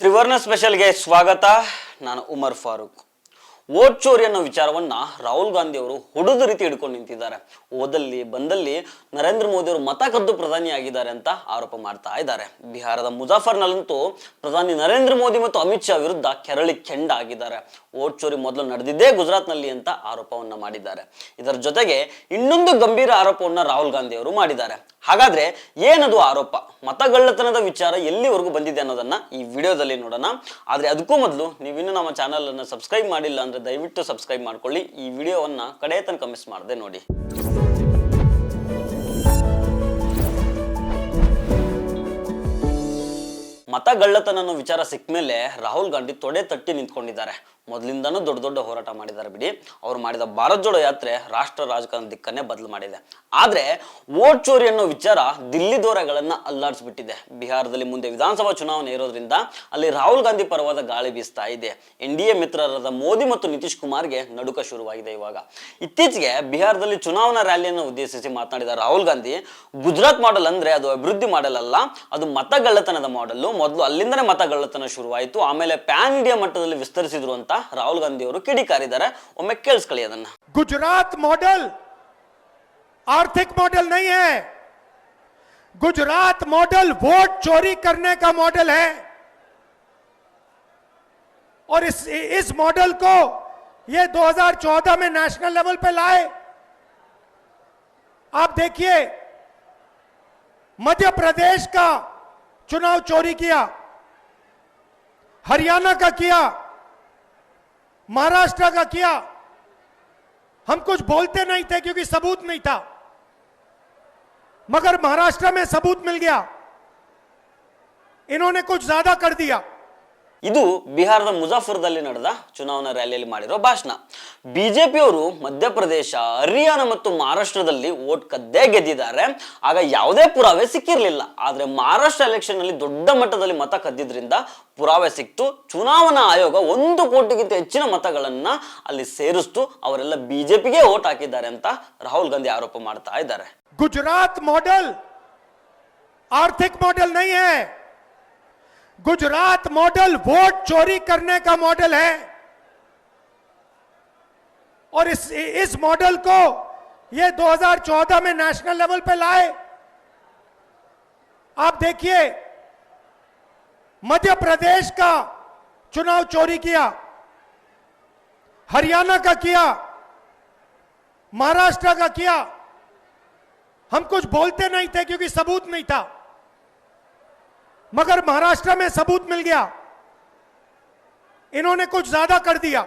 ತ್ರಿವರ್ಣ ಸ್ಪೆಷಲ್ಗೆ ಸ್ವಾಗತ. ನಾನು ಉಮರ್ ಫಾರೂಕ್. ವೋಟ್ ಚೋರಿ ಅನ್ನೋ ವಿಚಾರವನ್ನ ರಾಹುಲ್ ಗಾಂಧಿ ಅವರು ಹೊಡೆದ ರೀತಿ ಹಿಡ್ಕೊಂಡು ನಿಂತಿದ್ದಾರೆ. ಓದಲ್ಲಿ ಬಂದಲ್ಲಿ ನರೇಂದ್ರ ಮೋದಿ ಅವರು ಮತ ಕದ್ದು ಪ್ರಧಾನಿ ಆಗಿದ್ದಾರೆ ಅಂತ ಆರೋಪ ಮಾಡ್ತಾ ಇದ್ದಾರೆ. ಬಿಹಾರದ ಮುಜಾಫರ್ನಲ್ಲಂತೂ ಪ್ರಧಾನಿ ನರೇಂದ್ರ ಮೋದಿ ಮತ್ತು ಅಮಿತ್ ಶಾ ವಿರುದ್ಧ ಕೆರಳಿ ಕೆಂಡ ಆಗಿದ್ದಾರೆ. ವೋಟ್ ಚೋರಿ ಮೊದಲು ನಡೆದಿದ್ದೇ ಗುಜರಾತ್ನಲ್ಲಿ ಅಂತ ಆರೋಪವನ್ನ ಮಾಡಿದ್ದಾರೆ. ಇದರ ಜೊತೆಗೆ ಇನ್ನೊಂದು ಗಂಭೀರ ಆರೋಪವನ್ನ ರಾಹುಲ್ ಗಾಂಧಿ ಅವರು ಮಾಡಿದ್ದಾರೆ. ಹಾಗಾದ್ರೆ ಏನದು ಆರೋಪ, ಮತಗಳ್ಳತನದ ವಿಚಾರ ಎಲ್ಲಿವರೆಗೂ ಬಂದಿದೆ ಅನ್ನೋದನ್ನ ಈ ವಿಡಿಯೋದಲ್ಲಿ ನೋಡೋಣ. ಆದ್ರೆ ಅದಕ್ಕೂ ಮೊದಲು ನೀವಿನ್ನೂ ನಮ್ಮ ಚಾನಲ್ ಅನ್ನು ಸಬ್ಸ್ಕ್ರೈಬ್ ಮಾಡಿಲ್ಲ ಅಂದ್ರೆ ದಯವಿಟ್ಟು ಸಬ್ಸ್ಕ್ರೈಬ್ ಮಾಡ್ಕೊಳ್ಳಿ. ಈ ವಿಡಿಯೋವನ್ನ ಕಡೆ ತನಕ ಮಿಸ್ ಮಾಡದೆ ನೋಡಿ. ಮತಗಳ್ಳತನ ಅನ್ನೋ ವಿಚಾರ ಸಿಕ್ಕ ಮೇಲೆ ರಾಹುಲ್ ಗಾಂಧಿ ತೊಡೆ ತಟ್ಟಿ ನಿಂತ್ಕೊಂಡಿದ್ದಾರೆ. ಮೊದಲಿಂದನೂ ದೊಡ್ಡ ದೊಡ್ಡ ಹೋರಾಟ ಮಾಡಿದ್ದಾರೆ ಬಿಡಿ. ಅವರು ಮಾಡಿದ ಭಾರತ್ ಜೋಡೋ ಯಾತ್ರೆ ರಾಷ್ಟ್ರ ರಾಜಕಾರಣ ದಿಕ್ಕನ್ನೇ ಬದಲು ಮಾಡಿದೆ. ಆದ್ರೆ ವೋಟ್ ಚೋರಿ ಅನ್ನೋ ವಿಚಾರ ದಿಲ್ಲಿ ದೋರೆಗಳನ್ನ ಅಲ್ಲಾಡಿಸ್ಬಿಟ್ಟಿದೆ. ಬಿಹಾರದಲ್ಲಿ ಮುಂದೆ ವಿಧಾನಸಭಾ ಚುನಾವಣೆ ಇರೋದ್ರಿಂದ ಅಲ್ಲಿ ರಾಹುಲ್ ಗಾಂಧಿ ಪರವಾದ ಗಾಳಿ ಬೀಸ್ತಾ ಇದೆ. NDA ಮಿತ್ರರಾದ ಮೋದಿ ಮತ್ತು ನಿತೀಶ್ ಕುಮಾರ್ಗೆ ನಡುಕ ಶುರುವಾಗಿದೆ. ಇವಾಗ ಇತ್ತೀಚೆಗೆ ಬಿಹಾರದಲ್ಲಿ ಚುನಾವಣಾ ರ್ಯಾಲಿಯನ್ನು ಉದ್ದೇಶಿಸಿ ಮಾತನಾಡಿದ ರಾಹುಲ್ ಗಾಂಧಿ, ಗುಜರಾತ್ ಮಾಡೆಲ್ ಅಂದ್ರೆ ಅದು ಅಭಿವೃದ್ಧಿ ಮಾಡೆಲ್ ಅಲ್ಲ, ಅದು ಮತಗಳ್ಳತನದ ಮಾಡೆಲ್. ಮೊದಲು ಅಲ್ಲಿಂದನೇ ಮತಗಳ್ಳತನ ಶುರುವಾಯಿತು, ಆಮೇಲೆ ಪ್ಯಾನ್ ಇಂಡಿಯಾ ಮಟ್ಟದಲ್ಲಿ ವಿಸ್ತರಿಸಿದ್ರು ಅಂತ ರಾಹುಲ್ ಗಾಂಧಿ ಅವರು ಕಿಡಿಕಾರಿದ್ದಾರೆ. ಒಮ್ಮೆ ಕೇಳಿಸ್ಕೊಳ್ಳಿ ಅದನ್ನ. गुजरात मॉडल आर्थिक मॉडल नहीं है, गुजरात मॉडल वोट चोरी करने का मॉडल है। और इस मॉडल को ये 2014 में नेशनल लेवल पे लाए। आप देखिए, मध्य प्रदेश का चुनाव चोरी किया, हरियाणा का किया, महाराष्ट्र का किया। हम कुछ बोलते नहीं थे क्योंकि सबूत नहीं था, मगर महाराष्ट्र में सबूत मिल गया। इन्होंने कुछ ज्यादा कर दिया। ಇದು ಬಿಹಾರದ ಮುಜಾಫರ್ದಲ್ಲಿ ನಡೆದ ಚುನಾವಣಾ ರ್ಯಾಲಿಯಲ್ಲಿ ಮಾಡಿರೋ ಭಾಷಣ. ಬಿಜೆಪಿಯವರು ಮಧ್ಯಪ್ರದೇಶ, ಹರಿಯಾಣ ಮತ್ತು ಮಹಾರಾಷ್ಟ್ರದಲ್ಲಿ ವೋಟ್ ಕದ್ದೇ ಗೆದ್ದಿದ್ದಾರೆ. ಆಗ ಯಾವುದೇ ಪುರಾವೆ ಸಿಕ್ಕಿರಲಿಲ್ಲ. ಆದ್ರೆ ಮಹಾರಾಷ್ಟ್ರ ಎಲೆಕ್ಷನ್ ನಲ್ಲಿ ದೊಡ್ಡ ಮಟ್ಟದಲ್ಲಿ ಮತ ಕದ್ದಿದ್ರಿಂದ ಪುರಾವೆ ಸಿಕ್ತು. ಚುನಾವಣಾ ಆಯೋಗ 1 ಕೋಟಿಗಿಂತ ಹೆಚ್ಚಿನ ಮತಗಳನ್ನ ಅಲ್ಲಿ ಸೇರಿಸ್ತು. ಅವರೆಲ್ಲ ಬಿಜೆಪಿಗೆ ವೋಟ್ ಹಾಕಿದ್ದಾರೆ ಅಂತ ರಾಹುಲ್ ಗಾಂಧಿ ಆರೋಪ ಮಾಡ್ತಾ ಇದ್ದಾರೆ. गुजरात मॉडल आर्थिक मॉडल नहीं है, गुजरात मॉडल वोट चोरी करने का मॉडल है। और इस मॉडल को ये 2014 में नेशनल लेवल पे लाए। आप देखिए, मध्य प्रदेश का चुनाव चोरी किया, हरियाणा का किया, महाराष्ट्र का किया। हम कुछ बोलते नहीं थे क्योंकि सबूत नहीं था, मगर महाराष्ट्र में सबूत मिल गया। इन्होंने कुछ ज्यादा कर दिया।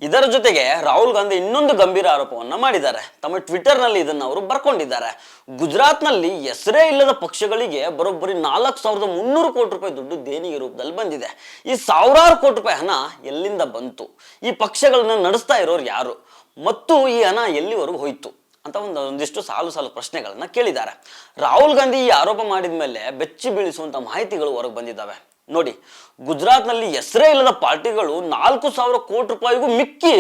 ಇದರ ಜೊತೆಗೆ ರಾಹುಲ್ ಗಾಂಧಿ ಇನ್ನೊಂದು ಗಂಭೀರ ಆರೋಪವನ್ನ ಮಾಡಿದ್ದಾರೆ. ತಮ್ಮ ಟ್ವಿಟರ್ ನಲ್ಲಿ ಇದನ್ನ ಅವರು ಬರ್ಕೊಂಡಿದ್ದಾರೆ. ಗುಜರಾತ್ ನಲ್ಲಿ ಹೆಸರೇ ಇಲ್ಲದ ಪಕ್ಷಗಳಿಗೆ ಬರೋಬ್ಬರಿ 4,300 ಕೋಟಿ ರೂಪಾಯಿ ದುಡ್ಡು ದೇಣಿಗೆ ರೂಪದಲ್ಲಿ ಬಂದಿದೆ. ಈ ಸಾವಿರಾರು ಕೋಟಿ ರೂಪಾಯಿ ಹಣ ಎಲ್ಲಿಂದ ಬಂತು? ಈ ಪಕ್ಷಗಳನ್ನ ನಡೆಸ್ತಾ ಇರೋರು ಯಾರು? ಮತ್ತು ಈ ಹಣ ಎಲ್ಲಿವರೆಗೂ ಹೋಯ್ತು ಅಂತ ಒಂದಿಷ್ಟು ಸಾಲು ಪ್ರಶ್ನೆಗಳನ್ನ ಕೇಳಿದ್ದಾರೆ. ರಾಹುಲ್ ಗಾಂಧಿ ಈ ಆರೋಪ ಮಾಡಿದ ಮೇಲೆ ಬೆಚ್ಚಿ ಬೀಳಿಸುವಂತ ಮಾಹಿತಿಗಳು ಹೊರಗೆ ಬಂದಿದ್ದಾವೆ. ನೋಡಿ, ಗುಜರಾತ್ ನಲ್ಲಿ ಹೆಸರೇ ಇಲ್ಲದ ಪಾರ್ಟಿಗಳು 4,000 ಕೋಟಿ ರೂಪಾಯಿಗೂ ಮಿಕ್ಕಿ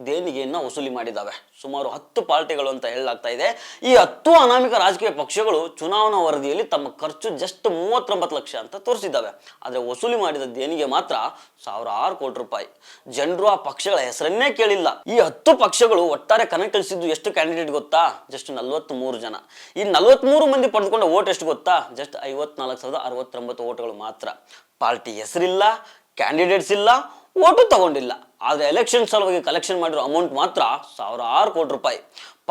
ದೇಣಿಗೆಯನ್ನ ವಸೂಲಿ ಮಾಡಿದ್ದಾವೆ. ಸುಮಾರು 10 ಪಾರ್ಟಿಗಳು ಅಂತ ಹೇಳಲಾಗ್ತಾ ಇದೆ. ಈ 10 ಅನಾಮಿಕ ರಾಜಕೀಯ ಪಕ್ಷಗಳು ಚುನಾವಣಾ ವರದಿಯಲ್ಲಿ ತಮ್ಮ ಖರ್ಚು ಜಸ್ಟ್ 39 ಲಕ್ಷ ಅಂತ ತೋರಿಸಿದ್ದಾವೆ. ಆದ್ರೆ ವಸೂಲಿ ಮಾಡಿದ ದೇಣಿಗೆ ಮಾತ್ರ ಸಾವಿರಾರು ಕೋಟಿ ರೂಪಾಯಿ. ಜನರು ಆ ಪಕ್ಷಗಳ ಹೆಸರನ್ನೇ ಕೇಳಿಲ್ಲ. ಈ 10 ಪಕ್ಷಗಳು ಒಟ್ಟಾರೆ ಕಣಕ್ಕಿಳಿಸಿದ್ದು ಎಷ್ಟು ಕ್ಯಾಂಡಿಡೇಟ್ ಗೊತ್ತಾ? ಜಸ್ಟ್ 43 ಜನ. ಈ 43 ಮಂದಿ ಪಡೆದುಕೊಂಡ ವೋಟ್ ಎಷ್ಟು ಗೊತ್ತಾ? ಜಸ್ಟ್ 54,069 ವೋಟ್ಗಳು ಮಾತ್ರ. ಪಾರ್ಟಿ ಹೆಸರಿಲ್ಲ, ಕ್ಯಾಂಡಿಡೇಟ್ಸ್ ಇಲ್ಲ, ವೋಟು ತಗೊಂಡಿಲ್ಲ. ಆದ್ರೆ ಎಲೆಕ್ಷನ್ ಸಲುವಾಗಿ ಕಲೆಕ್ಷನ್ ಮಾಡಿರೋ ಅಮೌಂಟ್ ಮಾತ್ರ ಸಾವಿರಾರು ಕೋಟಿ ರೂಪಾಯಿ.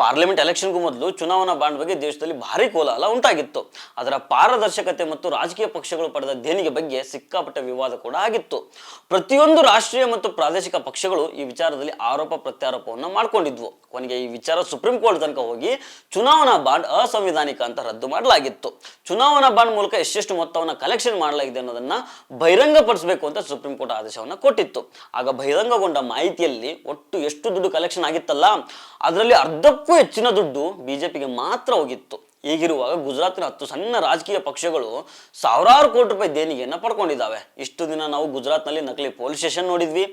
ಪಾರ್ಲಿಮೆಂಟ್ ಎಲೆಕ್ಷನ್ಗೂ ಮೊದಲು ಚುನಾವಣಾ ಬಾಂಡ್ ಬಗ್ಗೆ ದೇಶದಲ್ಲಿ ಭಾರಿ ಕೋಲಾಹಲ ಉಂಟಾಗಿತ್ತು. ಅದರ ಪಾರದರ್ಶಕತೆ ಮತ್ತು ರಾಜಕೀಯ ಪಕ್ಷಗಳು ಪಡೆದ ದೇಣಿಗೆ ಬಗ್ಗೆ ಸಿಕ್ಕಾಪಟ್ಟೆ ವಿವಾದ ಕೂಡ ಆಗಿತ್ತು. ಪ್ರತಿಯೊಂದು ರಾಷ್ಟ್ರೀಯ ಮತ್ತು ಪ್ರಾದೇಶಿಕ ಪಕ್ಷಗಳು ಈ ವಿಚಾರದಲ್ಲಿ ಆರೋಪ ಪ್ರತ್ಯಾರೋಪವನ್ನು ಮಾಡ್ಕೊಂಡಿದ್ವು. ಕೊನೆಗೆ ಈ ವಿಚಾರ ಸುಪ್ರೀಂ ಕೋರ್ಟ್ ತನಕ ಹೋಗಿ ಚುನಾವಣಾ ಬಾಂಡ್ ಅಸಂವಿಧಾನಿಕ ಅಂತ ರದ್ದು ಮಾಡಲಾಗಿತ್ತು. ಚುನಾವಣಾ ಬಾಂಡ್ ಮೂಲಕ ಎಷ್ಟೆಷ್ಟು ಮೊತ್ತವನ್ನು ಕಲೆಕ್ಷನ್ ಮಾಡಲಾಗಿದೆ ಅನ್ನೋದನ್ನ ಬಹಿರಂಗಪಡಿಸಬೇಕು ಅಂತ ಸುಪ್ರೀಂ ಕೋರ್ಟ್ ಆದೇಶವನ್ನು ಕೊಟ್ಟಿತ್ತು. ಆಗ ಬಹಿರಂಗಗೊಂಡ ಮಾಹಿತಿಯಲ್ಲಿ ಒಟ್ಟು ಎಷ್ಟು ದುಡ್ಡು ಕಲೆಕ್ಷನ್ ಆಗಿತ್ತಲ್ಲ, ಅದರಲ್ಲಿ ಅರ್ಧಕ್ಕೂ ಹೆಚ್ಚಿನ ದುಡ್ಡು ಬಿಜೆಪಿಗೆ ಮಾತ್ರ ಹೋಗಿತ್ತು. ಹೀಗಿರುವಾಗ ಗುಜರಾತ್ನ 10 ಸಣ್ಣ ರಾಜಕೀಯ ಪಕ್ಷಗಳು ಸಾವಿರಾರು ಕೋಟಿ ರೂಪಾಯಿ ದೇಣಿಗೆಯನ್ನ ಪಡ್ಕೊಂಡಿದ್ದಾವೆ. ಇಷ್ಟು ದಿನ ನಾವು ಗುಜರಾತ್ನಲ್ಲಿ ನಕಲಿ ಪೊಲೀಸ್ ಸ್ಟೇಷನ್ ನೋಡಿದ್ವಿ,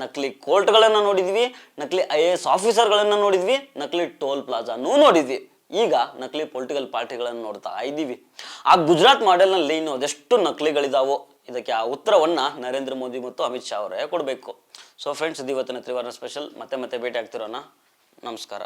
ನಕಲಿ ಕೋರ್ಟ್ಗಳನ್ನ ನೋಡಿದ್ವಿ, ನಕಲಿ IAS ಆಫೀಸರ್ಗಳನ್ನ ನೋಡಿದ್ವಿ, ನಕಲಿ ಟೋಲ್ ಪ್ಲಾಜಾನೂ ನೋಡಿದ್ವಿ. ಈಗ ನಕಲಿ ಪೊಲಿಟಿಕಲ್ ಪಾರ್ಟಿಗಳನ್ನು ನೋಡ್ತಾ ಇದ್ದೀವಿ. ಆ ಗುಜರಾತ್ ಮಾಡೆಲ್ ನಲ್ಲಿ ಇನ್ನು ಅದೆಷ್ಟು ನಕಲಿಗಳಿದಾವೋ ಇದಕ್ಕೆ ಆ ಉತ್ತರವನ್ನು ನರೇಂದ್ರ ಮೋದಿ ಮತ್ತು ಅಮಿತ್ ಶಾ ಅವರೇ ಕೊಡಬೇಕು. ಸೊ ಫ್ರೆಂಡ್ಸ್, ಇದು ಇವತ್ತಿನ ತ್ರಿವರ್ಣ ಸ್ಪೆಷಲ್. ಮತ್ತೆ ಭೇಟಿ ಆಗ್ತಿರೋಣ. ನಮಸ್ಕಾರ.